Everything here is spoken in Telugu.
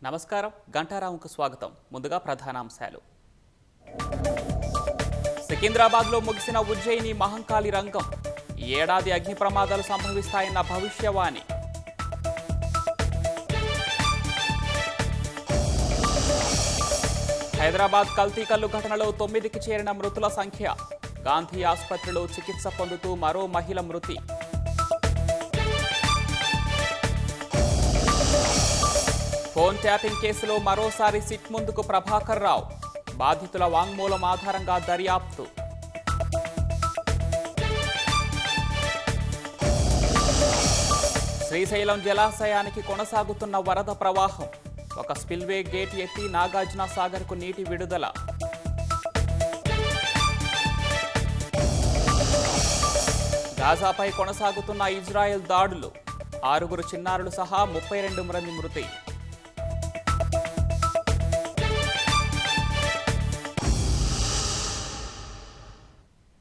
నమస్కారం గంటారావుకు స్వాగతం. ముందుగా ప్రధానాంశాలు. సికింద్రాబాద్లో ముగిసిన ఉజ్జయిని మహంకాళి రంగం. ఈ ఏడాది అగ్ని ప్రమాదాలు సంభవిస్తాయన్న భవిష్యవాణి. హైదరాబాద్ కల్తీ కల్లు ఘటనలో 9కి చేరిన మృతుల సంఖ్య. గాంధీ ఆసుపత్రిలో చికిత్స పొందుతూ మరో మహిళ మృతి. ఫోన్ ట్యాపింగ్ కేసులో మరోసారి సిట్ ముందుకు ప్రభాకర్ రావు. బాధితుల వాంగ్మూలం ఆధారంగా దర్యాప్తు. శ్రీశైలం జలాశయానికి కొనసాగుతున్న వరద ప్రవాహం. ఒక స్పిల్వే గేట్ ఎత్తి నాగార్జున సాగర్కు నీటి విడుదల. గాజాపై కొనసాగుతున్న ఇజ్రాయెల్ దాడులు. 6 చిన్నారులు సహా 32 మంది మృతి.